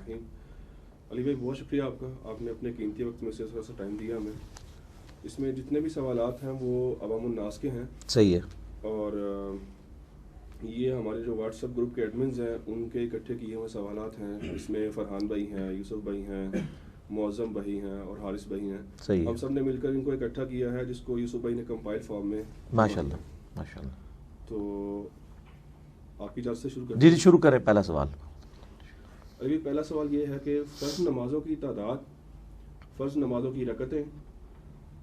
الرحیم۔ علی بھائی بہت شکریہ آپ کا، آپ نے اپنے قیمتی وقت میں سے تھوڑا سا ٹائم دیا ہمیں۔ اس میں جتنے بھی سوالات ہیں وہ عوام الناس کے ہیں، صحیح ہے، اور یہ ہمارے جو واٹس ایپ گروپ کے ایڈمنز ہیں ان کے اکٹھے کیے ہوئے سوالات ہیں۔ اس میں فرحان بھائی ہیں، یوسف بھائی ہیں، معظم بھائی ہیں اور حارث بھائی ہیں۔ صحیح ہے، ہم سب نے مل کر ان کو اکٹھا کیا ہے، جس کو یوسف بھائی نے کمپائل فارم میں ماشاءاللہ ماشاءاللہ۔ تو آپ کی اجازت سے شروع کریں؟ جی شروع کریں پہلا سوال۔ ابھی پہلا سوال یہ ہے کہ فرض نمازوں کی تعداد، فرض نمازوں کی رکعتیں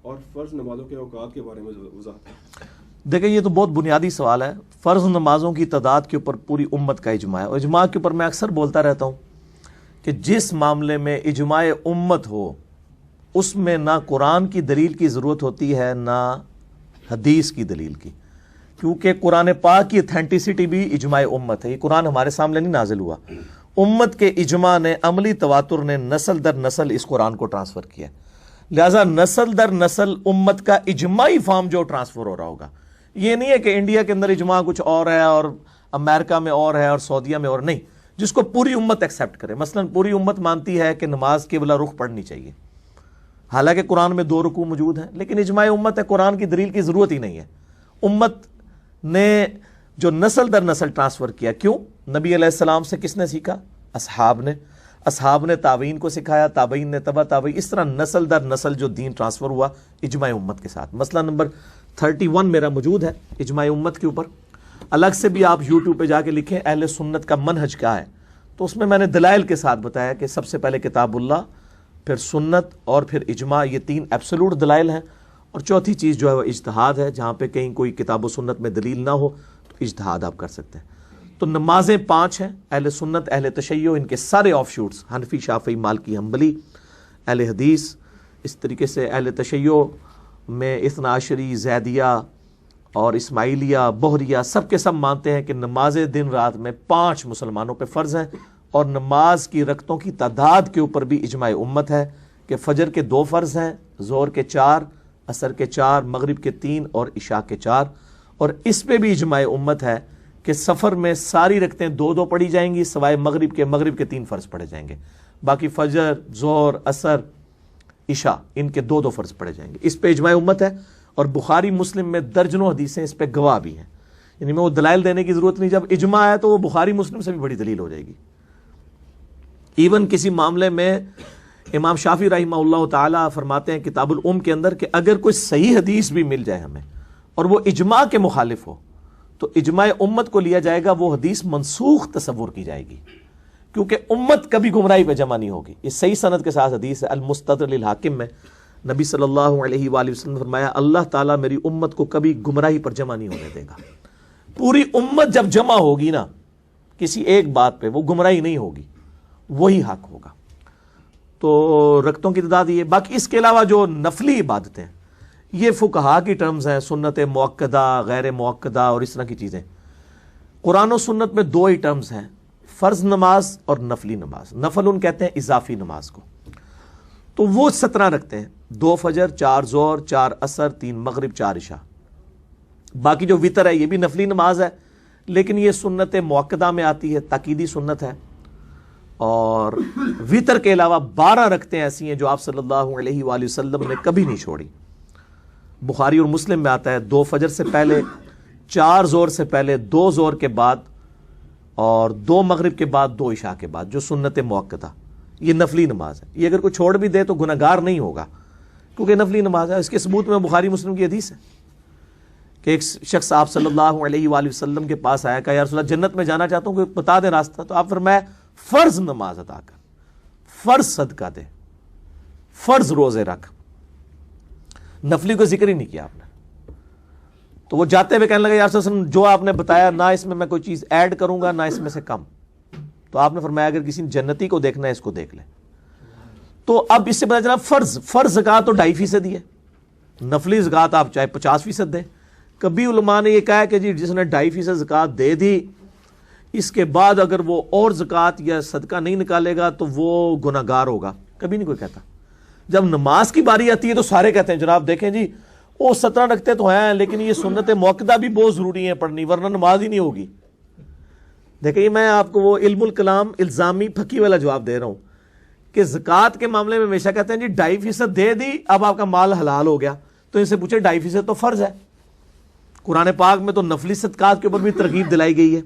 اور فرض نمازوں کے اوقات کے بارے میں وضاحت ہے۔ دیکھیں یہ تو بہت بنیادی سوال ہے۔ فرض نمازوں کی تعداد کے اوپر پوری امت کا اجماع ہے، اور اجماع کے اوپر میں اکثر بولتا رہتا ہوں کہ جس معاملے میں اجماع امت ہو اس میں نہ قرآن کی دلیل کی ضرورت ہوتی ہے نہ حدیث کی دلیل کی، کیونکہ قرآن پاک کی اتھینٹسٹی بھی اجماع امت ہے۔ یہ قرآن ہمارے سامنے نہیں نازل ہوا، امت کے اجماع نے، عملی تواتر نے نسل در نسل اس قرآن کو ٹرانسفر کیا، لہذا نسل در نسل امت کا اجماعی فارم جو ٹرانسفر ہو رہا ہوگا۔ یہ نہیں ہے کہ انڈیا کے اندر اجماع کچھ اور ہے اور امریکہ میں اور ہے اور سعودیہ میں اور، نہیں، جس کو پوری امت ایکسیپٹ کرے۔ مثلا پوری امت مانتی ہے کہ نماز قبلہ رخ پڑھنی چاہیے، حالانکہ قرآن میں 2 رکوع موجود ہیں، لیکن اجماع امت ہے، قرآن کی دلیل کی ضرورت ہی نہیں ہے۔ امت نے جو نسل در نسل ٹرانسفر کیا، کیوں؟ نبی علیہ السلام سے کس نے سیکھا؟ اصحاب نے تابعین کو سکھایا، تابعین نے تبع تابعین، اس طرح نسل در نسل جو دین ٹرانسفر ہوا اجماع امت کے ساتھ۔ مسئلہ نمبر 31 میرا موجود ہے اجماع امت کے اوپر، الگ سے بھی آپ یوٹیوب پہ جا کے لکھیں اہل سنت کا منہج کیا ہے، تو اس میں نے دلائل کے ساتھ بتایا کہ سب سے پہلے کتاب اللہ، پھر سنت اور پھر اجماع، یہ 3 ایبسولوٹ دلائل ہیں، اور چوتھی چیز جو ہے وہ اجتہاد ہے، جہاں پہ کہیں کوئی کتاب و سنت میں دلیل نہ ہو تو اجتہاد آپ کر سکتے ہیں۔ تو نمازیں 5 ہیں، اہل سنت، اہل تشیع، ان کے سارے آف شوٹس، حنفی، شافعی، مالکی، حنبلی، اہل حدیث، اس طریقے سے اہل تشیع میں اثنا عشری، زیدیہ اور اسماعیلیہ، بحریہ، سب کے سب مانتے ہیں کہ نمازیں دن رات میں 5 مسلمانوں پہ فرض ہیں، اور نماز کی رکعتوں کی تعداد کے اوپر بھی اجماع امت ہے کہ فجر کے 2 فرض ہیں، ظہر کے 4، عصر کے 4، مغرب کے 3 اور عشاء کے 4، اور اس پہ بھی اجماع امت ہے کہ سفر میں ساری رکعتیں 2 پڑھی جائیں گی، سوائے مغرب کے 3 فرض پڑھے جائیں گے، باقی فجر، ظہر، عصر، عشاء، ان کے 2 فرض پڑھے جائیں گے۔ اس پہ اجماع امت ہے، اور بخاری مسلم میں درجنوں حدیثیں اس پہ گواہ بھی ہیں، یعنی میں وہ دلائل دینے کی ضرورت نہیں، جب اجماع ہے تو وہ بخاری مسلم سے بھی بڑی دلیل ہو جائے گی۔ ایون کسی معاملے میں امام شافعی رحمہ اللہ تعالی فرماتے ہیں کتاب الام کے اندر کہ اگر کوئی صحیح حدیث بھی مل جائے ہمیں اور وہ اجماع کے مخالف ہو تو اجماع امت کو لیا جائے گا، وہ حدیث منسوخ تصور کی جائے گی، کیونکہ امت کبھی گمراہی پہ جمع نہیں ہوگی۔ یہ صحیح سند کے ساتھ حدیث ہے، المستدرک للحاکم میں نبی صلی اللہ علیہ وآلہ وسلم نے فرمایا اللہ تعالیٰ میری امت کو کبھی گمراہی پر جمع نہیں ہونے دے گا۔ پوری امت جب جمع ہوگی نا کسی ایک بات پہ، وہ گمراہی نہیں ہوگی، وہی حق ہوگا۔ تو رکعتوں کی تعداد یہ، باقی اس کے علاوہ جو نفلی عبادتیں ہیں یہ فقہا کی ٹرمز ہیں، سنت موقدہ، غیر موقدہ اور اس طرح کی چیزیں۔ قرآن و سنت میں 2 ہی ٹرمز ہیں، فرض نماز اور نفلی نماز۔ نفل ان کہتے ہیں اضافی نماز کو، تو وہ 17 رکھتے ہیں، 2 فجر، 4 ظہر، 4 عصر، 3 مغرب، 4 عشاء۔ باقی جو وتر ہے یہ بھی نفلی نماز ہے، لیکن یہ سنت موقدہ میں آتی ہے، تاکیدی سنت ہے۔ اور وتر کے علاوہ 12 رکعتیں ایسی ہیں جو آپ صلی اللہ علیہ وآلہ وسلم نے کبھی نہیں چھوڑی۔ بخاری اور مسلم میں آتا ہے 2 فجر سے پہلے، 4 ظہر سے پہلے، 2 ظہر کے بعد، اور 2 مغرب کے بعد، 2 عشاء کے بعد، جو سنت موقدہ، یہ نفلی نماز ہے۔ یہ اگر کوئی چھوڑ بھی دے تو گناہگار نہیں ہوگا، کیونکہ نفلی نماز ہے۔ اس کے ثبوت میں بخاری مسلم کی حدیث ہے کہ ایک شخص آپ صلی اللہ علیہ وآلہ وسلم کے پاس آیا، کہا یا رسول اللہ جنت میں جانا چاہتا ہوں، کوئی بتا دے راستہ، تو آپ فرمایا فرض نماز ادا کر، فرض صدقہ دے، فرض روزے رکھ، نفلی کو ذکر ہی نہیں کیا آپ نے۔ تو وہ جاتے ہوئے کہنے لگا یا رسول اللہ جو آپ نے بتایا نہ اس میں کوئی چیز ایڈ کروں گا نہ اس میں سے کم۔ تو آپ نے فرمایا اگر کسی جنتی کو دیکھنا ہے اس کو دیکھ لے۔ تو اب اس سے پتہ چلا فرض زکوٰۃ تو 2.5% ہی ہے، نفلی زکوٰۃ آپ چاہے 50% دیں۔ کبھی علماء نے یہ کہا کہ جی جس نے 2.5% زکوٰۃ دے دی، اس کے بعد اگر وہ اور زکوٰۃ یا صدقہ نہیں نکالے گا تو وہ گناہگار ہوگا، کبھی نہیں کوئی کہتا۔ جب نماز کی باری آتی ہے تو سارے کہتے ہیں جناب دیکھیں جی وہ 17 رکھتے تو ہیں لیکن یہ سنت موقدہ بھی بہت ضروری ہے پڑھنی، ورنہ نماز ہی نہیں ہوگی۔ دیکھیں میں آپ کو وہ علم الکلام الزامی پھکی والا جواب دے رہا ہوں کہ زکوٰۃ کے معاملے میں ہمیشہ کہتے ہیں جی 2.5% دے دی اب آپ کا مال حلال ہو گیا. تو ان سے پوچھے 2.5% تو فرض ہے, قرآن پاک میں تو نفلی صدقات کے اوپر بھی ترغیب دلائی گئی ہے.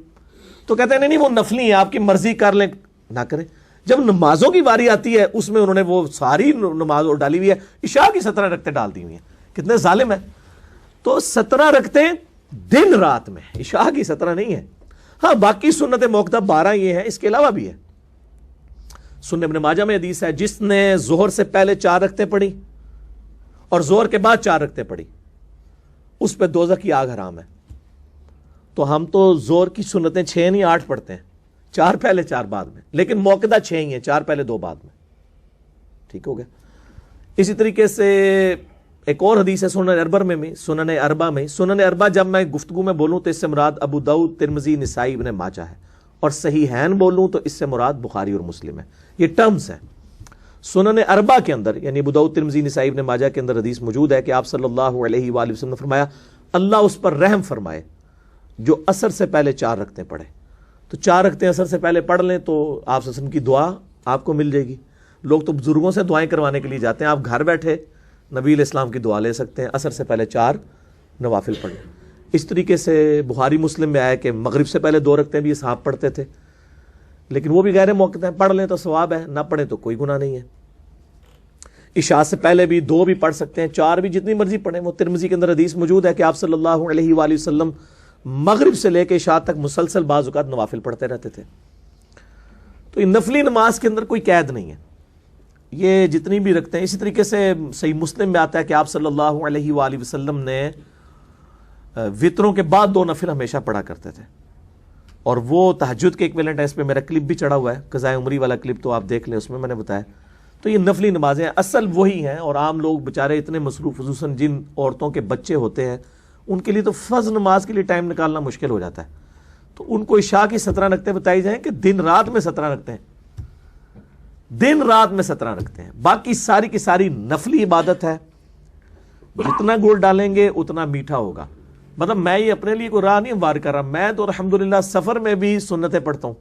تو کہتے ہیں نہیں وہ نفلی ہیں, آپ کی مرضی کر لیں نہ کریں. جب نمازوں کی باری آتی ہے اس میں انہوں نے وہ ساری نماز ڈالی ہوئی ہے, عشاء کی 17 رکعتیں ڈال دی ہوئی ہیں. کتنے ظالم ہیں. تو 17 رکعتیں دن رات میں, عشاء کی 17 نہیں ہے. ہاں باقی سنت موقدہ 12 یہ ہیں, اس کے علاوہ بھی ہے. سنن ابن ماجہ میں حدیث ہے جس نے ظہر سے پہلے 4 رکعتیں پڑھی اور ظہر کے بعد 4 رکعتیں پڑھی اس پہ دوزخ کی آگ حرام ہے. تو ہم تو ظہر کی سنتیں 6 نہیں 8 پڑھتے ہیں, 4 پہلے 4 بعد میں, لیکن موقدہ 6 ہی ہیں, 4 پہلے 2 بعد میں. ٹھیک ہو گیا. اسی طریقے سے ایک اور حدیث ہے سنن اربع میں. سنن اربع جب میں گفتگو میں بولوں تو اس سے مراد ابو داؤد, ترمذی, نسائی, ابن ماجہ ہے, اور صحیحین بولوں تو اس سے مراد بخاری اور مسلم ہے. یہ ٹرمز ہیں. سنن اربع کے اندر یعنی ابو داؤد, ترمذی, نسائی, ابن ماجہ کے اندر حدیث موجود ہے کہ آپ صلی اللہ علیہ وآلہ وسلم نے فرمایا اللہ اس پر رحم فرمائے جو عصر سے پہلے 4 رکعتیں پڑھے. تو 4 رکعتیں عصر سے پہلے پڑھ لیں تو آپ صلی اللہ علیہ وسلم کی دعا آپ کو مل جائے گی. لوگ تو بزرگوں سے دعائیں کروانے کے لیے جاتے ہیں, آپ گھر بیٹھے نبی علیہ السلام کی دعا لے سکتے ہیں, عصر سے پہلے 4 نوافل پڑھیں. اس طریقے سے بخاری مسلم میں آیا کہ مغرب سے پہلے 2 رکعتیں بھی صحابہ پڑھتے تھے, لیکن وہ بھی غیر موقع ہیں, پڑھ لیں تو ثواب ہے, نہ پڑھیں تو کوئی گناہ نہیں ہے. عشاء سے پہلے بھی 2 بھی پڑھ سکتے ہیں, 4 بھی, جتنی مرضی پڑھیں. وہ ترمذی کے اندر حدیث موجود ہے کہ آپ صلی اللہ علیہ وآلہ وسلم مغرب سے لے کے عشاء تک مسلسل بعض اوقات نوافل پڑھتے رہتے تھے. تو یہ نفلی نماز کے اندر کوئی قید نہیں ہے, یہ جتنی بھی رکھتے ہیں. اسی طریقے سے صحیح مسلم میں آتا ہے کہ آپ صلی اللہ علیہ وآلہ وسلم نے وطروں کے بعد 2 نفل ہمیشہ پڑھا کرتے تھے, اور وہ تہجد کے ایکویلنٹ ہے. اس پہ میرا کلپ بھی چڑھا ہوا ہے, قضائے عمری والا کلپ, تو آپ دیکھ لیں, اس میں میں نے بتایا. تو یہ نفلی نمازیں اصل وہی ہیں, اور عام لوگ بےچارے اتنے مصروف, خصوصاً جن عورتوں کے بچے ہوتے ہیں ان کے لیے تو فرض نماز کے لیے ٹائم نکالنا مشکل ہو جاتا ہے. تو ان کو عشاء کی 17 رکعتیں بتائی جائیں کہ دن رات میں 17 رکعتیں, دن رات میں 17 رکعتیں. باقی ساری کی ساری نفلی عبادت ہے. جتنا گڑ ڈالیں گے اتنا میٹھا ہوگا. مطلب میں یہ اپنے لیے کوئی راہ نہیں وار کر رہا, میں تو الحمدللہ سفر میں بھی سنتیں پڑھتا ہوں.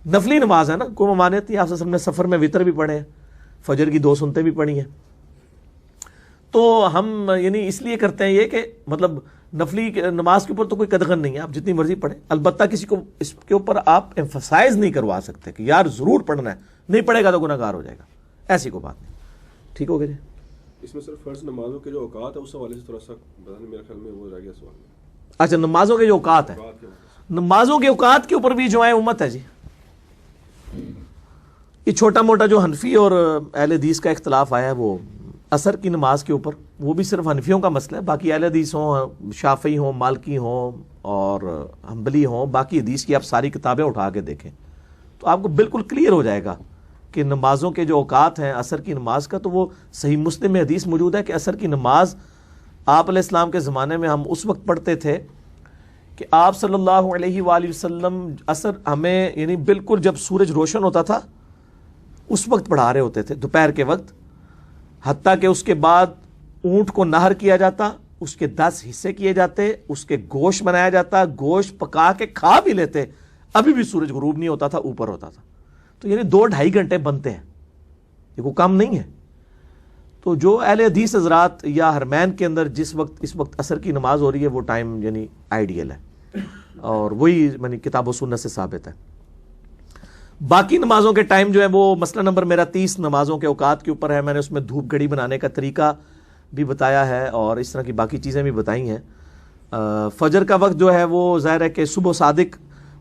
نفلی نماز ہے نا, کوئی ممانعت نہیں. آپ سے نے سفر میں وطر بھی پڑھے ہیں, فجر کی 2 سنتیں بھی پڑھی ہیں. تو ہم یعنی اس لیے کرتے ہیں یہ کہ مطلب نفلی نماز کے اوپر تو کوئی قدغن نہیں ہے, آپ جتنی مرضی پڑھیں. البتہ کسی کو اس کے اوپر آپ ایمفسائز نہیں کروا سکتے کہ یار ضرور پڑھنا ہے, نہیں پڑھے گا تو گناہ گار ہو جائے گا, ایسی کوئی بات نہیں. ٹھیک ہو گیا جی. اس میں صرف فرض نمازوں کے جو اوقات ہے اس حوالے سے تھوڑا سا بتانے, میرے خیال میں وہ رہ گیا سوال. اچھا, نمازوں کے جو اوقات ہیں, نمازوں کے اوقات کے اوپر بھی جو ہے امت ہے جی. یہ چھوٹا موٹا جو حنفی اور اہل حدیث کا اختلاف آیا ہے وہ عصر کی نماز کے اوپر, وہ بھی صرف حنفیوں کا مسئلہ ہے. باقی اہل حدیث ہوں, شافعی ہوں, مالکی ہوں اور حنبلی ہوں, باقی حدیث کی آپ ساری کتابیں اٹھا کے دیکھیں تو آپ کو بالکل کلیئر ہو جائے گا کہ نمازوں کے جو اوقات ہیں عصر کی نماز کا. تو وہ صحیح مسلم میں حدیث موجود ہے کہ عصر کی نماز آپ علیہ السلام کے زمانے میں ہم اس وقت پڑھتے تھے کہ آپ صلی اللہ علیہ وآلہ وسلم عصر ہمیں یعنی بالکل جب سورج روشن ہوتا تھا اس وقت پڑھا رہے ہوتے تھے, دوپہر کے وقت. حتیٰ کہ اس کے بعد اونٹ کو نہر کیا جاتا, اس کے 10 حصے کیے جاتے, اس کے گوشت بنایا جاتا, گوشت پکا کے کھا بھی لیتے, ابھی بھی سورج غروب نہیں ہوتا تھا, اوپر ہوتا تھا. تو یعنی 2-2.5 گھنٹے بنتے ہیں, یہ کوئی کم نہیں ہے. تو جو اہل حدیث حضرات یا حرمین کے اندر جس وقت اس وقت عصر کی نماز ہو رہی ہے وہ ٹائم یعنی آئیڈیل ہے, اور وہی یعنی کتاب و سنت سے ثابت ہے. باقی نمازوں کے ٹائم جو ہے وہ مسئلہ نمبر میرا 30 نمازوں کے اوقات کے اوپر ہے. میں نے اس میں دھوپ گھڑی بنانے کا طریقہ بھی بتایا ہے اور اس طرح کی باقی چیزیں بھی بتائی ہیں. فجر کا وقت جو ہے وہ ظاہر ہے کہ صبح صادق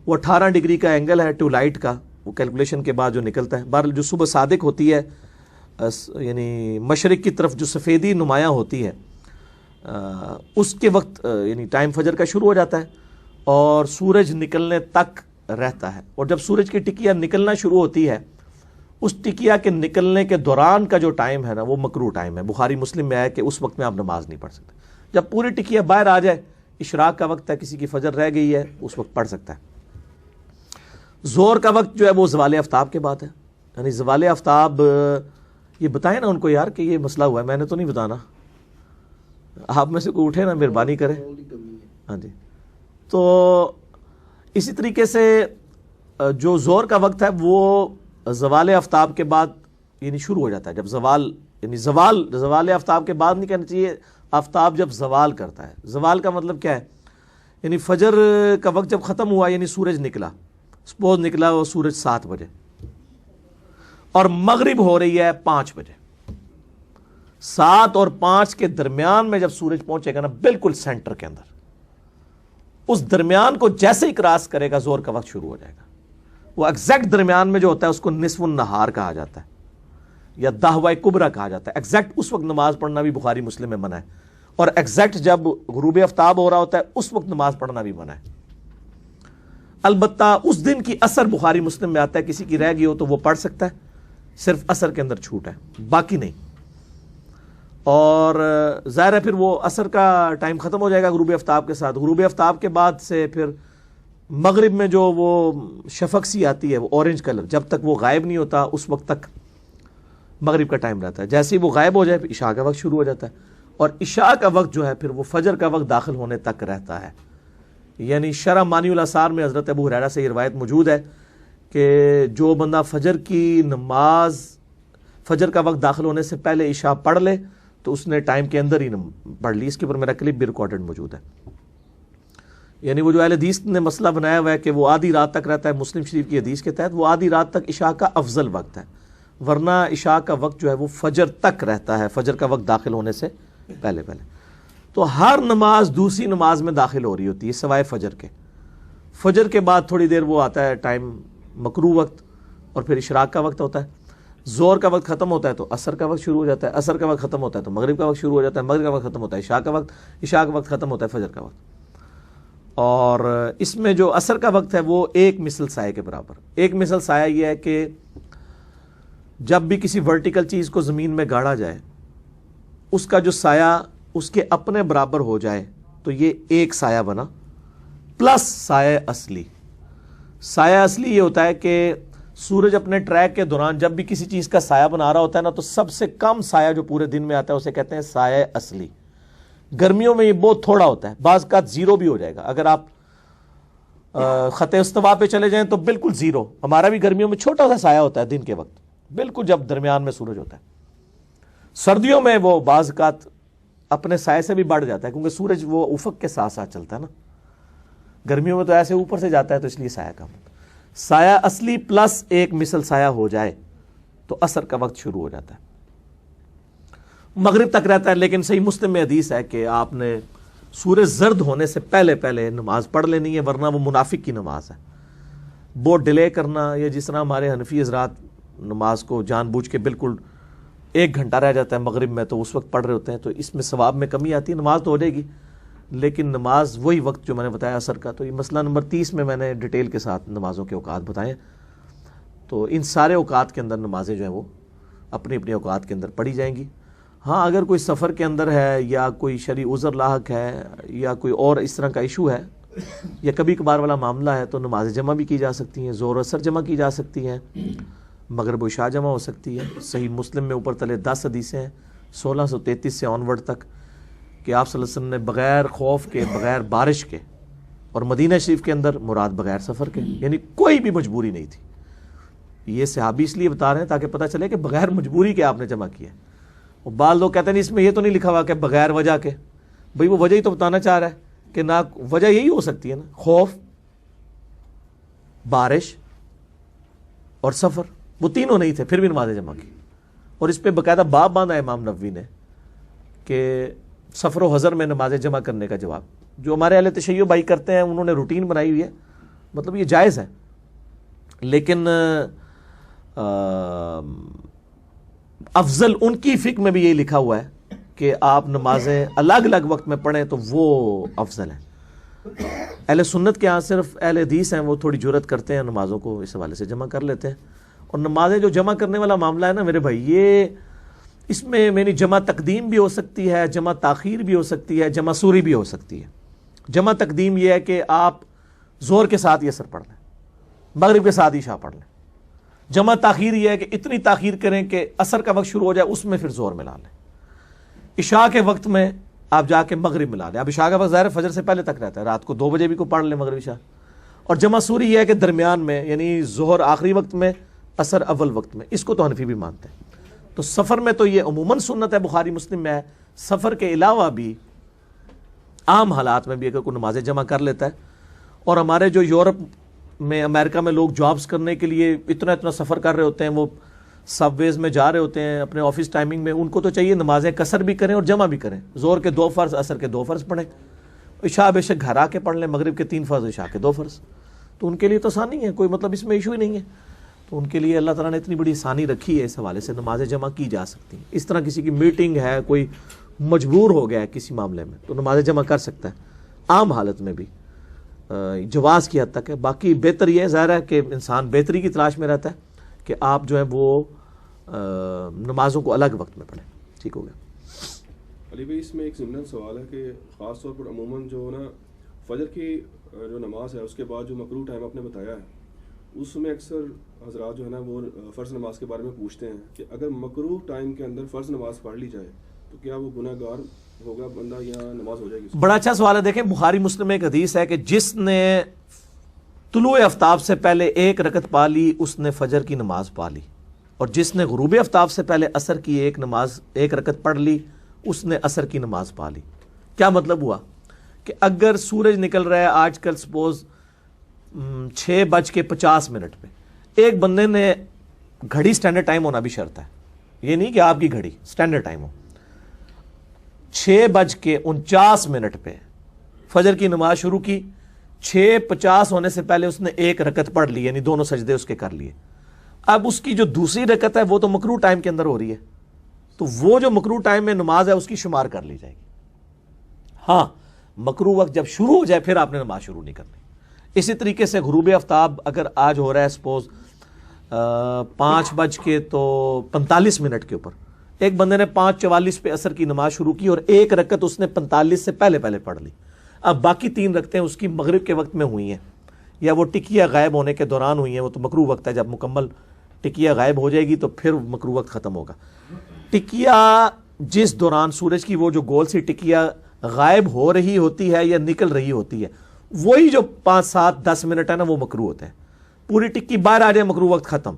وہ 18 ڈگری کا اینگل ہے ٹو لائٹ کا, وہ کیلکولیشن کے بعد جو نکلتا ہے. بہرحال جو صبح صادق ہوتی ہے یعنی مشرق کی طرف جو سفیدی نمایاں ہوتی ہے اس کے وقت یعنی ٹائم فجر کا شروع ہو جاتا ہے اور سورج نکلنے تک رہتا ہے. اور جب سورج کی ٹکیا نکلنا شروع ہوتی ہے اس ٹکیا کے نکلنے کے دوران کا جو ٹائم ہے نا وہ مکروہ ٹائم ہے. بخاری مسلم میں ہے کہ اس وقت میں آپ نماز نہیں پڑھ سکتے. جب پوری ٹکیا باہر آ جائے, اشراق کا وقت ہے, کسی کی فجر رہ گئی ہے, اس وقت پڑھ سکتا ہے. ظہر کا وقت جو ہے وہ زوال آفتاب کے بعد ہے. یعنی زوال آفتاب یہ بتائیں نا ان کو یار کہ یہ مسئلہ ہوا ہے, میں نے تو نہیں بتانا, آپ میں سے کوئی اٹھے نا مہربانی کرے. ہاں جی. تو اسی طریقے سے جو زور کا وقت ہے وہ زوال آفتاب کے بعد یعنی شروع ہو جاتا ہے. جب زوال یعنی زوال آفتاب کے بعد نہیں کہنا چاہیے، آفتاب جب زوال کرتا ہے. زوال کا مطلب کیا ہے؟ یعنی فجر کا وقت جب ختم ہوا یعنی سورج نکلا، سپوز نکلا وہ سورج 7 بجے اور مغرب ہو رہی ہے 5 بجے. 7 اور 5 کے درمیان میں جب سورج پہنچے گا نا بالکل سینٹر کے اندر، اس درمیان کو جیسے ہی کراس کرے گا زور کا وقت شروع ہو جائے گا. وہ ایگزیکٹ درمیان میں جو ہوتا ہے اس کو نصف النہار کہا جاتا ہے یا دہوہ کبرا کہا جاتا ہے. ایگزیکٹ اس وقت نماز پڑھنا بھی بخاری مسلم میں منع ہے، اور ایگزیکٹ جب غروب آفتاب ہو رہا ہوتا ہے اس وقت نماز پڑھنا بھی منع ہے. البتہ اس دن کی عصر بخاری مسلم میں آتا ہے، کسی کی رہ گئی ہو تو وہ پڑھ سکتا ہے، صرف عصر کے اندر چھوٹ ہے، باقی نہیں. اور ظاہر ہے پھر وہ عصر کا ٹائم ختم ہو جائے گا غروب آفتاب کے ساتھ. غروب آفتاب کے بعد سے پھر مغرب میں جو وہ شفق سی آتی ہے وہ اورنج کلر، جب تک وہ غائب نہیں ہوتا اس وقت تک مغرب کا ٹائم رہتا ہے. جیسے ہی وہ غائب ہو جائے پھر عشاء کا وقت شروع ہو جاتا ہے، اور عشاء کا وقت جو ہے پھر وہ فجر کا وقت داخل ہونے تک رہتا ہے. یعنی شرح مانی الاثار میں حضرت ابو ہریرہ سے یہ روایت موجود ہے کہ جو بندہ فجر کی نماز فجر کا وقت داخل ہونے سے پہلے عشاء پڑھ لے تو اس نے ٹائم کے اندر ہی پڑھ لی. اس کے اوپر میرا کلپ بھی ریکارڈڈ موجود ہے. یعنی وہ جو اہل حدیث نے مسئلہ بنایا ہوا ہے کہ وہ آدھی رات تک رہتا ہے، مسلم شریف کی حدیث کے تحت وہ آدھی رات تک عشاء کا افضل وقت ہے، ورنہ عشاء کا وقت جو ہے وہ فجر تک رہتا ہے، فجر کا وقت داخل ہونے سے پہلے. تو ہر نماز دوسری نماز میں داخل ہو رہی ہوتی ہے سوائے فجر کے. فجر کے بعد تھوڑی دیر وہ آتا ہے ٹائم مکروہ وقت، اور پھر اشراق کا وقت ہوتا ہے. زور کا وقت ختم ہوتا ہے تو عصر کا وقت شروع ہو جاتا ہے، عصر کا وقت ختم ہوتا ہے تو مغرب کا وقت شروع ہو جاتا ہے، مغرب کا وقت ختم ہوتا ہے عشاء کا وقت، عشاء کا وقت ختم ہوتا ہے فجر کا وقت. اور اس میں جو عصر کا وقت ہے وہ ایک مثل سائے کے برابر. ایک مثل سایہ یہ ہے کہ جب بھی کسی ورٹیکل چیز کو زمین میں گاڑا جائے اس کا جو سایہ اس کے اپنے برابر ہو جائے تو یہ ایک سایہ بنا پلس سایہ اصلی. سایہ اصلی یہ ہوتا ہے کہ سورج اپنے ٹریک کے دوران جب بھی کسی چیز کا سایہ بنا رہا ہوتا ہے نا تو سب سے کم سایہ جو پورے دن میں آتا ہے اسے کہتے ہیں سایہ اصلی. گرمیوں میں یہ بہت تھوڑا ہوتا ہے، بعض کا زیرو بھی ہو جائے گا. اگر آپ خط استوا پہ چلے جائیں تو بالکل زیرو. ہمارا بھی گرمیوں میں چھوٹا سا سایہ ہوتا ہے دن کے وقت، بالکل جب درمیان میں سورج ہوتا ہے. سردیوں میں وہ بعض کا اپنے سائے سے بھی بڑھ جاتا ہے کیونکہ سورج وہ افق کے ساتھ ساتھ چلتا ہے نا. گرمیوں میں تو ایسے اوپر سے جاتا ہے تو اس لیے سایہ کم. سایہ اصلی پلس ایک مثل سایہ ہو جائے تو عصر کا وقت شروع ہو جاتا ہے، مغرب تک رہتا ہے. لیکن صحیح مسلم میں حدیث ہے کہ آپ نے سورج زرد ہونے سے پہلے پہلے نماز پڑھ لینی ہے، ورنہ وہ منافق کی نماز ہے. بہت ڈیلے کرنا، یا جس طرح ہمارے حنفی حضرات نماز کو جان بوجھ کے بالکل 1 گھنٹہ رہ جاتا ہے مغرب میں تو اس وقت پڑھ رہے ہوتے ہیں، تو اس میں ثواب میں کمی آتی ہے. نماز تو ہو جائے گی لیکن نماز وہی وقت جو میں نے بتایا عصر کا. تو یہ مسئلہ نمبر 30 میں نے ڈیٹیل کے ساتھ نمازوں کے اوقات بتائے. تو ان سارے اوقات کے اندر نمازیں جو ہیں وہ اپنی اپنی اوقات کے اندر پڑھی جائیں گی. ہاں اگر کوئی سفر کے اندر ہے یا کوئی شرعی عذر لاحق ہے یا کوئی اور اس طرح کا ایشو ہے یا کبھی کبھار والا معاملہ ہے تو نماز جمع بھی کی جا سکتی ہیں، ظہر اثر جمع کی جا سکتی ہیں، مغرب و عشاء جمع ہو سکتی ہے. صحیح مسلم میں اوپر تلے 10 حدیثیں ہیں 1633 سے آنورڈ تک کہ آپ صلی اللہ علیہ وسلم نے بغیر خوف کے، بغیر بارش کے، اور مدینہ شریف کے اندر مراد بغیر سفر کے، یعنی کوئی بھی مجبوری نہیں تھی. یہ صحابی اس لیے بتا رہے ہیں تاکہ پتہ چلے کہ بغیر مجبوری کے آپ نے جمع کیا ہے. اور بعض لوگ کہتے ہیں اس میں یہ تو نہیں لکھا ہوا کہ بغیر وجہ کے. بھئی وہ وجہ ہی تو بتانا چاہ رہا ہے کہ نہ وجہ یہی ہو سکتی ہے نا، خوف، بارش اور سفر، وہ تینوں نہیں تھے پھر بھی نمازیں جمع کی. اور اس پہ باقاعدہ باب باندھا امام نووی نے کہ سفر و حضر میں نمازیں جمع کرنے کا جواب. جو ہمارے اہل تشیع بھائی کرتے ہیں انہوں نے روٹین بنائی ہوئی ہے، مطلب یہ جائز ہے، لیکن افضل ان کی فقہ میں بھی یہی لکھا ہوا ہے کہ آپ نمازیں الگ الگ وقت میں پڑھیں تو وہ افضل ہے. اہل سنت کے ہاں صرف اہل حدیث ہیں وہ تھوڑی جرت کرتے ہیں نمازوں کو اس حوالے سے جمع کر لیتے ہیں. اور نمازیں جو جمع کرنے والا معاملہ ہے نا میرے بھائی، یہ اس میں میری جمع تقدیم بھی ہو سکتی ہے، جمع تاخیر بھی ہو سکتی ہے، جمع سوری بھی ہو سکتی ہے. جمع تقدیم یہ ہے کہ آپ زور کے ساتھ یہ عصر پڑھ لیں، مغرب کے ساتھ عشاء پڑھ لیں. جمع تاخیر یہ ہے کہ اتنی تاخیر کریں کہ عصر کا وقت شروع ہو جائے اس میں پھر زور ملا لیں. عشاء کے وقت میں آپ جا کے مغرب ملا لیں. اب عشاء کا وقت ظاہر فجر سے پہلے تک رہتا ہے، رات کو 2 بجے بھی کو پڑھ لیں مغرب عشاء. اور جمع سوری یہ ہے کہ درمیان میں، یعنی ظہر آخری وقت میں، عصر اول وقت میں، اس کو تو حنفی بھی مانتے ہیں۔ تو سفر میں تو یہ عموماً سنت ہے، بخاری مسلم میں ہے۔ سفر کے علاوہ بھی عام حالات میں بھی اگر کوئی نماز جمع کر لیتا ہے، اور ہمارے جو یورپ میں، امریکہ میں لوگ جابز کرنے کے لیے اتنا سفر کر رہے ہوتے ہیں، وہ سب ویز میں جا رہے ہوتے ہیں اپنے آفس ٹائمنگ میں، ان کو تو چاہیے نمازیں قصر بھی کریں اور جمع بھی کریں، ظہر کے 2 فرض، عصر کے 2 فرض پڑھیں، عشاء بے شک گھر آ کے پڑھ لیں، مغرب کے 3 فرض، عشاء کے 2 فرض، تو ان کے لیے تو آسانی ہے، کوئی مطلب اس میں ایشو ہی نہیں ہے۔ تو ان کے لیے اللہ تعالیٰ نے اتنی بڑی آسانی رکھی ہے، اس حوالے سے نمازیں جمع کی جا سکتی ہیں۔ اس طرح کسی کی میٹنگ ہے، کوئی مجبور ہو گیا ہے کسی معاملے میں، تو نمازیں جمع کر سکتا ہے عام حالت میں بھی، جواز کی حد تک ہے۔ باقی بہتر یہ ظاہر ہے کہ انسان بہتری کی تلاش میں رہتا ہے کہ آپ جو ہے وہ نمازوں کو الگ وقت میں پڑھیں۔ ٹھیک ہو گیا علی بھائی، اس میں ایک ضمن سوال ہے کہ خاص طور پر عموماً جو نا فجر کی جو نماز ہے اس کے بعد جو مکروہ ٹائم آپ نے بتایا ہے، اس میں اکثر حضرات جو ہے نا وہ فرض نماز کے بارے میں پوچھتے ہیں کہ اگر مکروہ ٹائم کے اندر فرض نماز پڑھ لی جائے تو کیا وہ گناہ گار ہوگا بندہ یا نماز ہو جائے گی؟ بڑا اچھا سوال ہے۔ دیکھیں بخاری مسلم میں ایک حدیث ہے کہ جس نے طلوع آفتاب سے پہلے 1 رکعت پا لی اس نے فجر کی نماز پا لی، اور جس نے غروب آفتاب سے پہلے عصر کی 1 رکعت پڑھ لی اس نے عصر کی نماز پا لی۔ کیا مطلب ہوا کہ اگر سورج نکل رہا ہے آج کل سپوز 6:50 پہ، ایک بندے نے گھڑی سٹینڈرڈ ٹائم ہونا بھی شرط ہے، یہ نہیں کہ آپ کی گھڑی سٹینڈرڈ ٹائم ہو، 6:49 پہ فجر کی نماز شروع کی، 6:50 ہونے سے پہلے اس نے 1 رکعت پڑھ لی، یعنی دونوں سجدے اس کے کر لیے۔ اب اس کی جو دوسری رکعت ہے وہ تو مکروہ ٹائم کے اندر ہو رہی ہے، تو وہ جو مکروہ ٹائم میں نماز ہے اس کی شمار کر لی جائے گی۔ ہاں، مکروہ وقت جب شروع ہو جائے پھر آپ نے نماز شروع نہیں کرنی۔ اسی طریقے سے غروب آفتاب اگر آج ہو رہا ہے سپوز 5:45 کے اوپر، ایک بندے نے 5:44 پہ عصر کی نماز شروع کی اور 1 رکعت اس نے 45 سے پہلے پڑھ لی، اب باقی 3 رکعتیں اس کی مغرب کے وقت میں ہوئی ہیں، یا وہ ٹکیا غائب ہونے کے دوران ہوئی ہیں، وہ تو مکروہ وقت ہے، جب مکمل ٹکیا غائب ہو جائے گی تو پھر مکروہ وقت ختم ہوگا۔ ٹکیا جس دوران سورج کی وہ جو گول سی ٹکیا غائب ہو رہی ہوتی ہے یا نکل رہی ہوتی ہے، وہی جو 5, 7, 10 منٹ ہے نا وہ مکروہ ہوتے ہیں۔ پوری ٹکی باہر آ جائے مکروہ وقت ختم،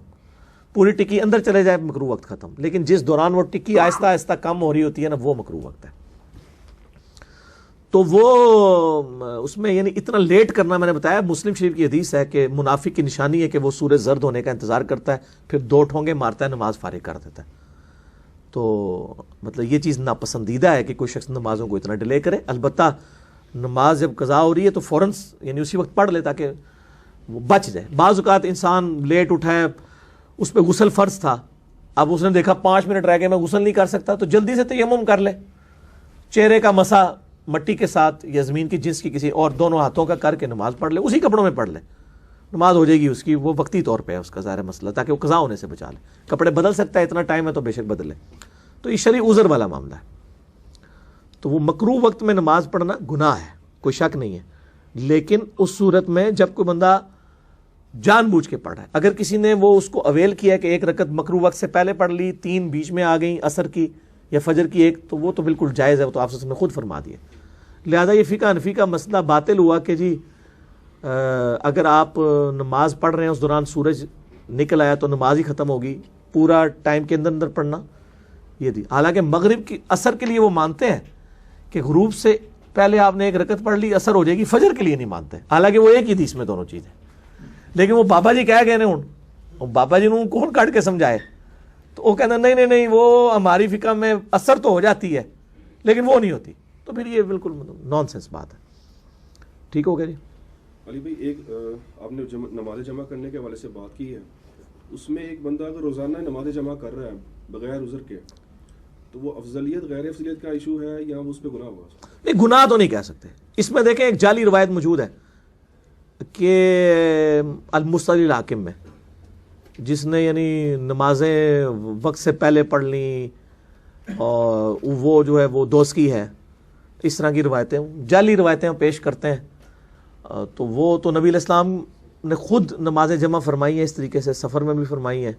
پوری ٹکی اندر چلے جائے مکروہ وقت ختم، لیکن جس دوران وہ ٹکی آہستہ آہستہ کم ہو رہی ہوتی ہے نا وہ مکروہ وقت ہے۔ تو وہ اس میں یعنی اتنا لیٹ کرنا، میں نے بتایا مسلم شریف کی حدیث ہے کہ منافق کی نشانی ہے کہ وہ سورج زرد ہونے کا انتظار کرتا ہے، پھر 2 ٹھونگے مارتا ہے، نماز فارغ کر دیتا ہے۔ تو مطلب یہ چیز ناپسندیدہ ہے کہ کوئی شخص نمازوں کو اتنا ڈیلے کرے۔ البتہ نماز جب قضا ہو رہی ہے تو فوراً یعنی اسی وقت پڑھ لے تاکہ وہ بچ جائے۔ بعض اوقات انسان لیٹ اٹھا ہے، اس پہ غسل فرض تھا، اب اس نے دیکھا 5 منٹ رہ گئے میں غسل نہیں کر سکتا، تو جلدی سے تیمم کر لے، چہرے کا مسح مٹی کے ساتھ یا زمین کی جنس کی کسی اور دونوں ہاتھوں کا کر کے نماز پڑھ لے، اسی کپڑوں میں پڑھ لے، نماز ہو جائے گی اس کی۔ وہ وقتی طور پہ ہے اس کا ظاہر مسئلہ، تاکہ وہ قضا ہونے سے بچا لے۔ کپڑے بدل سکتا ہے، اتنا ٹائم ہے تو بے شک بدلے، تو یہ شرعی عذر والا معاملہ ہے۔ تو وہ مکروہ وقت میں نماز پڑھنا گناہ ہے، کوئی شک نہیں ہے، لیکن اس صورت میں جب کوئی بندہ جان بوجھ کے پڑھ رہا ہے، اگر کسی نے وہ اس کو اویل کیا کہ 1 رکعت مکروہ وقت سے پہلے پڑھ لی، 3 بیچ میں آ گئیں عصر کی یا فجر کی 1، تو وہ تو بالکل جائز ہے، وہ تو آپ نے خود فرما دیا۔ لہذا یہ فقہ حنفی کا مسئلہ باطل ہوا کہ جی اگر آپ نماز پڑھ رہے ہیں اس دوران سورج نکل آیا تو نماز ہی ختم ہوگی، پورا ٹائم کے اندر پڑھنا یہ دی۔ حالانکہ مغرب کی عصر کے لیے وہ مانتے ہیں کہ غروب سے پہلے آپ نے 1 رکعت پڑھ لی عصر ہو جائے گی، فجر کے لیے نہیں مانتے، حالانکہ وہ ایک ہی حدیث میں دونوں چیزیں، لیکن وہ بابا جی کہہ گئے ہوں، بابا جی نے کون کاٹ کے سمجھائے، تو وہ کہنا نہیں وہ ہماری فقہ میں عصر تو ہو جاتی ہے لیکن وہ نہیں ہوتی، تو پھر یہ بالکل نان سینس بات ہے۔ ٹھیک ہو گیا جی علی بھائی، ایک آپ نے نماز جمع کرنے کے حوالے سے بات کی ہے، اس میں ایک بندہ اگر روزانہ نماز جمع کر رہا ہے بغیر عذر کے، تو وہ افضلیت غیر افضلیت کا ایشو ہے یا اس پہ گناہ ہوگا؟ نہیں، گناہ تو نہیں کہہ سکتے۔ اس میں دیکھیں ایک جعلی روایت موجود ہے کہ المستدل الحاکم میں، جس نے یعنی نمازیں وقت سے پہلے پڑھ لیں اور وہ جو ہے وہ دوستی ہے، اس طرح کی روایتیں جعلی روایتیں پیش کرتے ہیں، تو وہ تو نبی علیہ السلام نے خود نمازیں جمع فرمائی ہیں، اس طریقے سے سفر میں بھی فرمائی ہیں،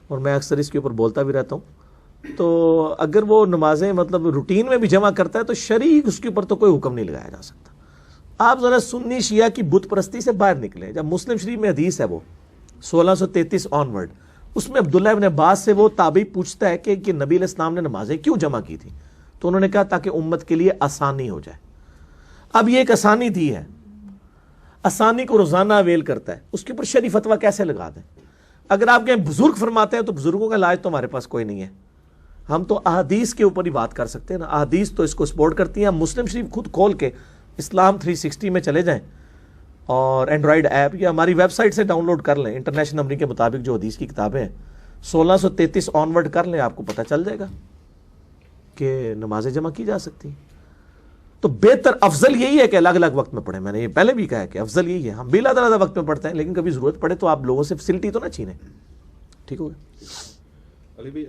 اور میں اکثر اس کے اوپر بولتا بھی رہتا ہوں۔ تو اگر وہ نمازیں مطلب روٹین میں بھی جمع کرتا ہے تو شرعی اس کے اوپر تو کوئی حکم نہیں لگایا جا سکتا۔ آپ ذرا سنی شیعہ کی بت پرستی سے باہر نکلیں. جب مسلم شریف میں حدیث ہے وہ 1633 آنورڈ, اس میں عبداللہ ابن عباس سے وہ تابعی پوچھتا ہے کہ نبی علیہ السلام نے نمازیں کیوں جمع کی تھی, تو انہوں نے کہا تاکہ امت کے لیے آسانی ہو جائے. اب یہ ایک آسانی دی ہے, آسانی کو روزانہ اویل کرتا ہے, اس کے اوپر شرعی فتویٰ کیسے لگا دیں؟ اگر آپ کہیں بزرگ فرماتے ہیں تو بزرگوں کا علاج تو ہمارے پاس کوئی نہیں ہے, ہم تو احادیث کے اوپر ہی بات کر سکتے ہیں نا. احادیث تو اس کو سپورٹ کرتی ہیں. مسلم شریف خود کھول کے اسلام 360 میں چلے جائیں اور اینڈرائڈ ایپ یا ہماری ویب سائٹ سے ڈاؤن لوڈ کر لیں, انٹرنیشنل نمبر کے مطابق جو حدیث کی کتابیں ہیں 1633 آنورڈ کر لیں, آپ کو پتہ چل جائے گا کہ نمازیں جمع کی جا سکتی ہیں. تو بہتر افضل یہی ہے کہ الگ الگ وقت میں پڑھیں. میں نے یہ پہلے بھی کہا ہے کہ افضل یہی ہے. ہم بھی الگ الگ وقت میں پڑھتے ہیں, لیکن کبھی ضرورت پڑے تو آپ لوگوں سے فیسلٹی تو نہ چھینیں. ٹھیک ہوگا. علی بھائی